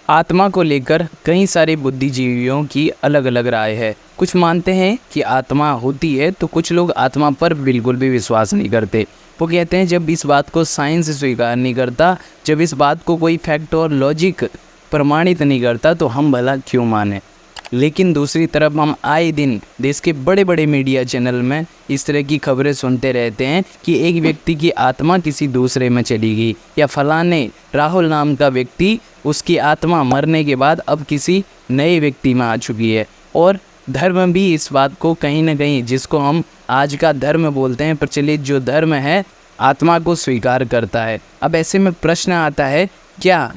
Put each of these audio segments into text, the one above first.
आत्मा को लेकर कई सारे बुद्धिजीवियों की अलग अलग राय है। कुछ मानते हैं कि आत्मा होती है तो कुछ लोग आत्मा पर बिल्कुल भी विश्वास नहीं करते। वो कहते हैं जब इस बात को साइंस स्वीकार नहीं करता, जब इस बात को कोई फैक्ट और लॉजिक प्रमाणित नहीं करता तो हम भला क्यों माने। लेकिन दूसरी तरफ हम आए दिन देश के बड़े बड़े मीडिया चैनल में इस तरह की खबरें सुनते रहते हैं कि एक व्यक्ति की आत्मा किसी दूसरे में चली गई, या फलाने राहुल नाम का व्यक्ति, उसकी आत्मा मरने के बाद अब किसी नए व्यक्ति में आ चुकी है। और धर्म भी इस बात को कहीं ना कहीं, जिसको हम आज का धर्म बोलते हैं, प्रचलित जो धर्म है, आत्मा को स्वीकार करता है। अब ऐसे में प्रश्न आता है, क्या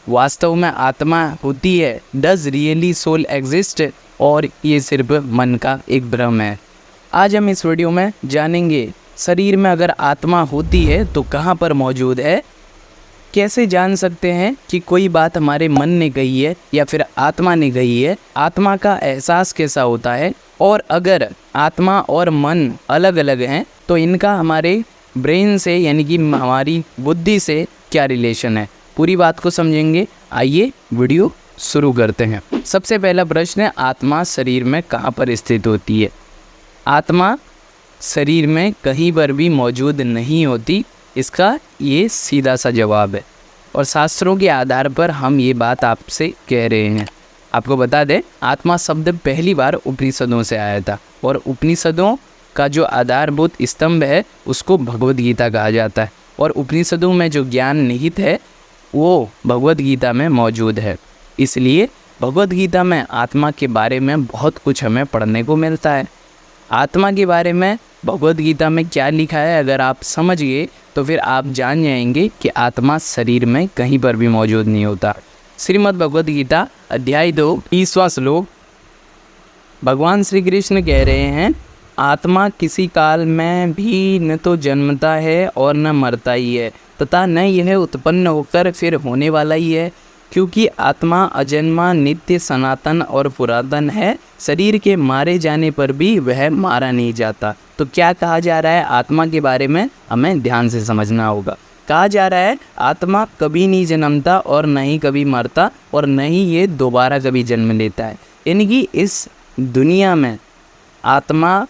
वास्तव में आत्मा होती है? Does really soul exist? और ये सिर्फ मन का एक भ्रम है। आज हम इस वीडियो में जानेंगे शरीर में अगर आत्मा होती है तो कहाँ पर मौजूद है, कैसे जान सकते हैं कि कोई बात हमारे मन ने कही है या फिर आत्मा ने कही है, आत्मा का एहसास कैसा होता है, और अगर आत्मा और मन अलग अलग हैं तो इनका हमारे ब्रेन से यानी कि हमारी बुद्धि से क्या रिलेशन है, पूरी बात को समझेंगे। आइए वीडियो शुरू करते हैं। सबसे पहला प्रश्न है, आत्मा शरीर में कहाँ पर स्थित होती है? आत्मा शरीर में कहीं पर भी मौजूद नहीं होती, इसका ये सीधा सा जवाब है। और शास्त्रों के आधार पर हम ये बात आपसे कह रहे हैं। आपको बता दें, आत्मा शब्द पहली बार उपनिषदों से आया था, और उपनिषदों का जो आधारभूत स्तंभ है उसको भगवद गीता कहा जाता है। और उपनिषदों में जो ज्ञान निहित है वो भगवद गीता में मौजूद है। इसलिए भगवद गीता में आत्मा के बारे में बहुत कुछ हमें पढ़ने को मिलता है। आत्मा के बारे में भगवद गीता में क्या लिखा है अगर आप समझ गए तो फिर आप जान जाएंगे कि आत्मा शरीर में कहीं पर भी मौजूद नहीं होता। श्रीमद् भगवद गीता अध्याय 2 20वां श्लोक, भगवान श्री कृष्ण कह रहे हैं, आत्मा किसी काल में भी न तो जन्मता है और न मरता ही है, तथा न यह उत्पन्न होकर फिर होने वाला ही है, क्योंकि आत्मा अजन्मा, नित्य, सनातन और पुरातन है। शरीर के मारे जाने पर भी वह मारा नहीं जाता। तो क्या कहा जा रहा है आत्मा के बारे में, हमें ध्यान से समझना होगा। कहा जा रहा है आत्मा कभी नहीं जन्मता और न ही कभी मरता, और न ही ये दोबारा कभी जन्म लेता है। यानी कि इस दुनिया में आत्मा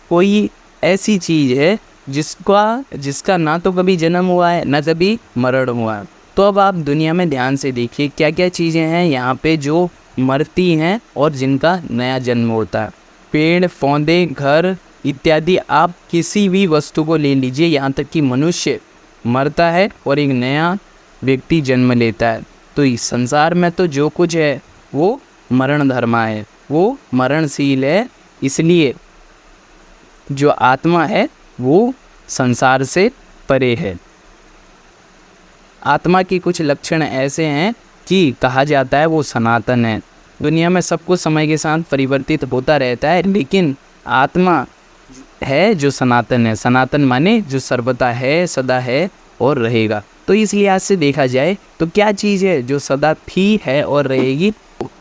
कोई ऐसी चीज़ है जिसका ना तो कभी जन्म हुआ है ना कभी मरण हुआ है। तो अब आप दुनिया में ध्यान से देखिए क्या क्या चीज़ें हैं यहाँ पे जो मरती हैं और जिनका नया जन्म होता है। पेड़ पौधे, घर इत्यादि, आप किसी भी वस्तु को ले लीजिए, यहाँ तक कि मनुष्य मरता है और एक नया व्यक्ति जन्म लेता है। तो इस संसार में तो जो कुछ है वो मरण धर्मा है, वो मरणशील है। इसलिए जो आत्मा है वो संसार से परे है। आत्मा के कुछ लक्षण ऐसे हैं कि कहा जाता है वो सनातन है। दुनिया में सब कुछ समय के साथ परिवर्तित होता रहता है, लेकिन आत्मा है जो सनातन है। सनातन माने जो सर्वदा है, सदा है और रहेगा। तो इस लिहाज से देखा जाए तो क्या चीज़ है जो सदा थी, है और रहेगी?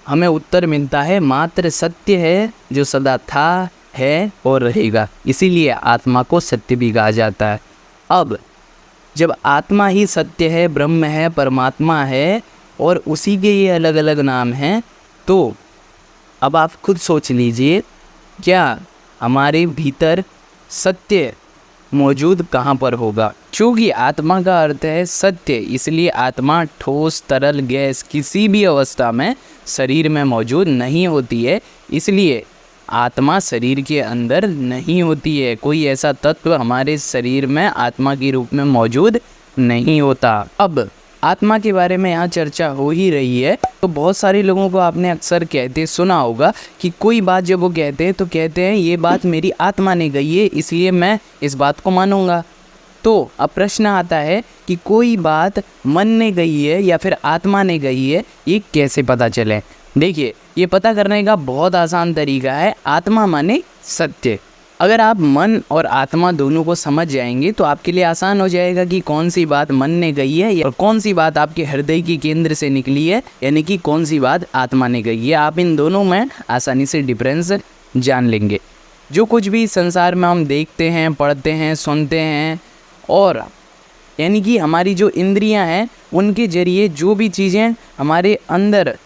हमें उत्तर मिलता है मात्र सत्य है जो सदा था, है और रहेगा। इसीलिए आत्मा को सत्य भी कहा जाता है। अब जब आत्मा ही सत्य है, ब्रह्म है, परमात्मा है, और उसी के ये अलग अलग नाम हैं, तो अब आप खुद सोच लीजिए क्या हमारे भीतर सत्य मौजूद कहाँ पर होगा? क्योंकि आत्मा का अर्थ है सत्य, इसलिए आत्मा ठोस, तरल, गैस किसी भी अवस्था में शरीर में मौजूद नहीं होती है। इसलिए आत्मा शरीर के अंदर नहीं होती है। कोई ऐसा तत्व हमारे शरीर में आत्मा के रूप में मौजूद नहीं होता। अब आत्मा के बारे में यहाँ चर्चा हो ही रही है, तो बहुत सारे लोगों को आपने अक्सर कहते सुना होगा कि कोई बात जब वो कहते हैं तो कहते हैं ये बात मेरी आत्मा ने कही है, इसलिए मैं इस बात को मानूंगा। तो अब प्रश्न आता है कि कोई बात मन ने कही है या फिर आत्मा ने कही है, ये कैसे पता चले? देखिए, ये पता करने का बहुत आसान तरीका है। आत्मा माने सत्य। अगर आप मन और आत्मा दोनों को समझ जाएंगे तो आपके लिए आसान हो जाएगा कि कौन सी बात मन ने कही है और कौन सी बात आपके हृदय के केंद्र से निकली है, यानी कि कौन सी बात आत्मा ने कही है। आप इन दोनों में आसानी से डिफरेंस जान लेंगे। जो कुछ भी संसार में हम देखते हैं, पढ़ते हैं, सुनते हैं और यानी कि हमारी जो इंद्रियां हैं उनके जरिए जो भी चीज़ें हमारे अंदर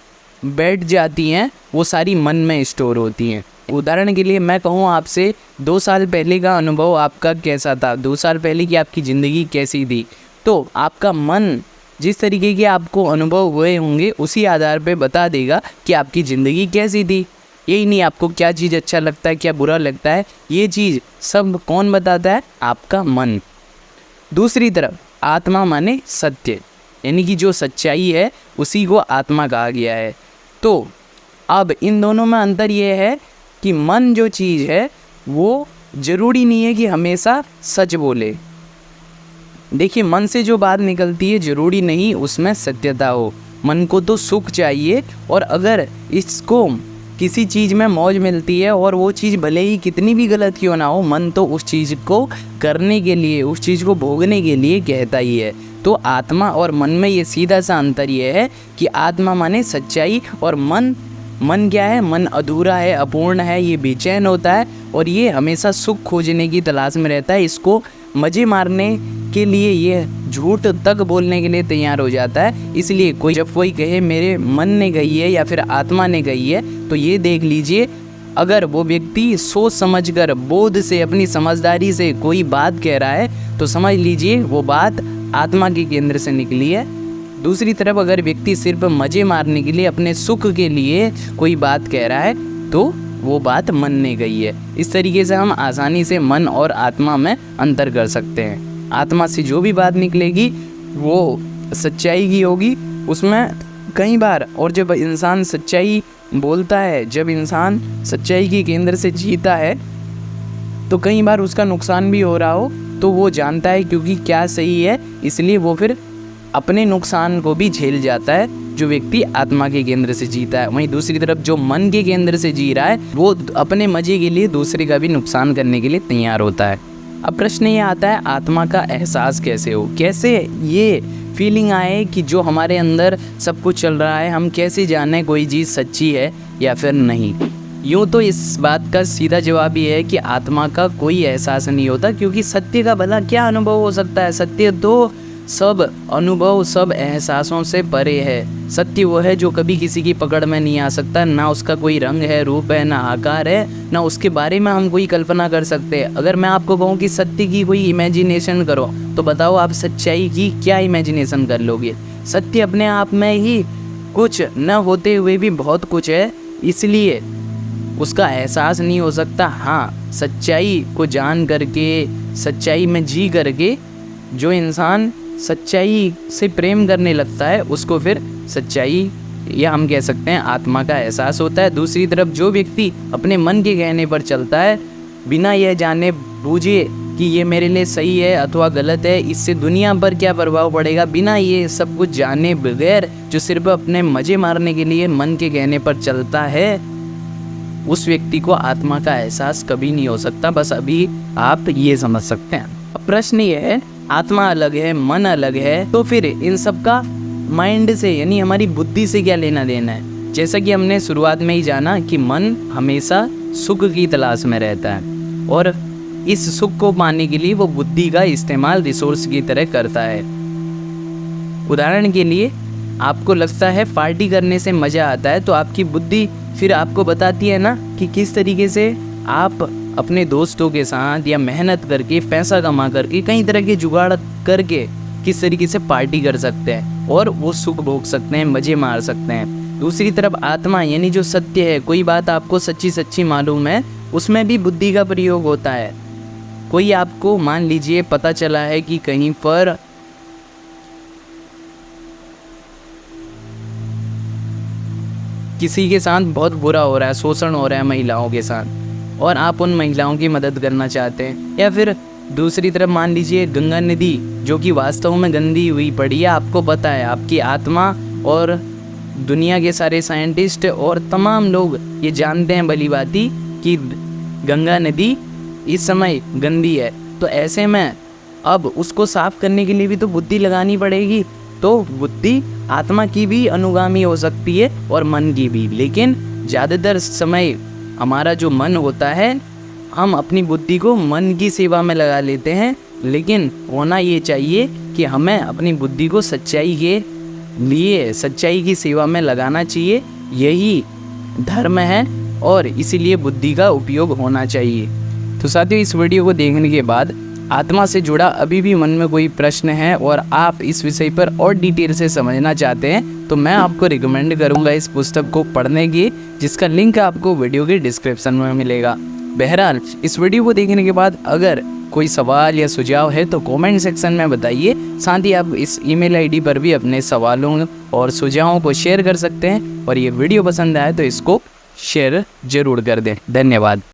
बैठ जाती हैं वो सारी मन में स्टोर होती हैं। उदाहरण के लिए मैं कहूँ आपसे 2 साल पहले का अनुभव आपका कैसा था, 2 साल पहले की आपकी ज़िंदगी कैसी थी, तो आपका मन जिस तरीके के आपको अनुभव हुए होंगे उसी आधार पे बता देगा कि आपकी ज़िंदगी कैसी थी। यही नहीं, आपको क्या चीज़ अच्छा लगता है, क्या बुरा लगता है, ये चीज़ सब कौन बताता है? आपका मन। दूसरी तरफ आत्मा माने सत्य, यानी कि जो सच्चाई है उसी को आत्मा कहा गया है। तो अब इन दोनों में अंतर ये है कि मन जो चीज़ है वो ज़रूरी नहीं है कि हमेशा सच बोले। देखिए, मन से जो बात निकलती है ज़रूरी नहीं उसमें सत्यता हो। मन को तो सुख चाहिए, और अगर इसको किसी चीज़ में मौज मिलती है और वो चीज़ भले ही कितनी भी गलत क्यों ना हो, मन तो उस चीज़ को करने के लिए, उस चीज़ को भोगने के लिए कहता ही है। तो आत्मा और मन में ये सीधा सा अंतर ये है कि आत्मा माने सच्चाई, और मन क्या है? मन अधूरा है, अपूर्ण है, ये बेचैन होता है और ये हमेशा सुख खोजने की तलाश में रहता है। इसको मज़े मारने के लिए ये झूठ तक बोलने के लिए तैयार हो जाता है। इसलिए जब कोई कहे मेरे मन ने कही है या फिर आत्मा ने कही है, तो ये देख लीजिए, अगर वो व्यक्ति सोच समझकर, बोध से, अपनी समझदारी से कोई बात कह रहा है तो समझ लीजिए वो बात आत्मा के केंद्र से निकली है। दूसरी तरफ अगर व्यक्ति सिर्फ मज़े मारने के लिए, अपने सुख के लिए कोई बात कह रहा है तो वो बात मन ने कही है। इस तरीके से हम आसानी से मन और आत्मा में अंतर कर सकते हैं। आत्मा से जो भी बात निकलेगी वो सच्चाई की होगी उसमें कई बार। और जब इंसान सच्चाई बोलता है, जब इंसान सच्चाई के केंद्र से जीता है, तो कई बार उसका नुकसान भी हो रहा हो तो वो जानता है क्योंकि क्या सही है, इसलिए वो फिर अपने नुकसान को भी झेल जाता है, जो व्यक्ति आत्मा के केंद्र से जीता है। वहीं दूसरी तरफ जो मन के केंद्र से जी रहा है वो अपने मज़े के लिए दूसरे का भी नुकसान करने के लिए तैयार होता है। अब प्रश्न ये आता है, आत्मा का एहसास कैसे हो? कैसे ये फीलिंग आए कि जो हमारे अंदर सब कुछ चल रहा है, हम कैसे जाने कोई चीज़ सच्ची है या फिर नहीं? यूँ तो इस बात का सीधा जवाब ये है कि आत्मा का कोई एहसास नहीं होता, क्योंकि सत्य का भला क्या अनुभव हो सकता है? सत्य तो सब अनुभव, सब एहसासों से परे है। सत्य वो है जो कभी किसी की पकड़ में नहीं आ सकता, ना उसका कोई रंग है, रूप है, ना आकार है, ना उसके बारे में हम कोई कल्पना कर सकते हैं। अगर मैं आपको कहूँ कि सत्य की कोई इमेजिनेशन करो, तो बताओ आप सच्चाई की क्या इमेजिनेशन कर लोगे? सत्य अपने आप में ही कुछ न होते हुए भी बहुत कुछ है, इसलिए उसका एहसास नहीं हो सकता। हाँ, सच्चाई को जान करके, सच्चाई में जी करके जो इंसान सच्चाई से प्रेम करने लगता है उसको फिर सच्चाई, या हम कह सकते हैं आत्मा का एहसास होता है। दूसरी तरफ जो व्यक्ति अपने मन के कहने पर चलता है, बिना यह जाने बूझे कि ये मेरे लिए सही है अथवा गलत है, इससे दुनिया पर क्या प्रभाव पड़ेगा, बिना ये सब कुछ जाने बगैर जो सिर्फ अपने मज़े मारने के लिए मन के कहने पर चलता है, उस व्यक्ति को आत्मा का एहसास कभी नहीं हो सकता। बस अभी आप ये समझ सकते हैं। अब प्रश्न ये है, आत्मा अलग है, मन अलग है, तो फिर इन सब का माइंड से, यानी हमारी बुद्धि से क्या लेना देना है? जैसा कि हमने शुरुआत में ही जाना कि मन हमेशा सुख की तलाश में रहता है, और इस सुख को पाने के लिए वो बुद्धि का इस्तेमाल रिसोर्स की तरह करता है। उदाहरण के लिए, आपको लगता है पार्टी करने से मज़ा आता है, तो आपकी बुद्धि फिर आपको बताती है ना कि किस तरीके से आप अपने दोस्तों के साथ या मेहनत करके, पैसा कमा करके, कई तरह के जुगाड़ करके किस तरीके से पार्टी कर सकते हैं और वो सुख भोग सकते हैं, मज़े मार सकते हैं। दूसरी तरफ आत्मा यानी जो सत्य है, कोई बात आपको सच्ची सच्ची मालूम है, उसमें भी बुद्धि का प्रयोग होता है। कोई आपको, मान लीजिए, पता चला है कि कहीं पर किसी के साथ बहुत बुरा हो रहा है, शोषण हो रहा है महिलाओं के साथ, और आप उन महिलाओं की मदद करना चाहते हैं। या फिर दूसरी तरफ मान लीजिए गंगा नदी जो कि वास्तव में गंदी हुई पड़ी है, आपको पता है, आपकी आत्मा और दुनिया के सारे साइंटिस्ट और तमाम लोग ये जानते हैं भली भांति कि गंगा नदी इस समय गंदी है, तो ऐसे में अब उसको साफ़ करने के लिए भी तो बुद्धि लगानी पड़ेगी। तो बुद्धि आत्मा की भी अनुगामी हो सकती है और मन की भी, लेकिन ज़्यादातर समय हमारा जो मन होता है, हम अपनी बुद्धि को मन की सेवा में लगा लेते हैं। लेकिन होना ये चाहिए कि कि हमें अपनी बुद्धि को सच्चाई के लिए, सच्चाई की सेवा में लगाना चाहिए। यही धर्म है और इसीलिए बुद्धि का उपयोग होना चाहिए। तो साथियों, इस वीडियो को देखने के बाद आत्मा से जुड़ा अभी भी मन में कोई प्रश्न है और आप इस विषय पर और डिटेल से समझना चाहते हैं तो मैं आपको रिकमेंड करूंगा इस पुस्तक को पढ़ने की, जिसका लिंक आपको वीडियो के डिस्क्रिप्शन में मिलेगा। बहरहाल, इस वीडियो को देखने के बाद अगर कोई सवाल या सुझाव है तो कमेंट सेक्शन में बताइए। साथ ही आप इस ईमेल आईडी पर भी अपने सवालों और सुझावों को शेयर कर सकते हैं। और ये वीडियो पसंद आए तो इसको शेयर जरूर कर दें। धन्यवाद।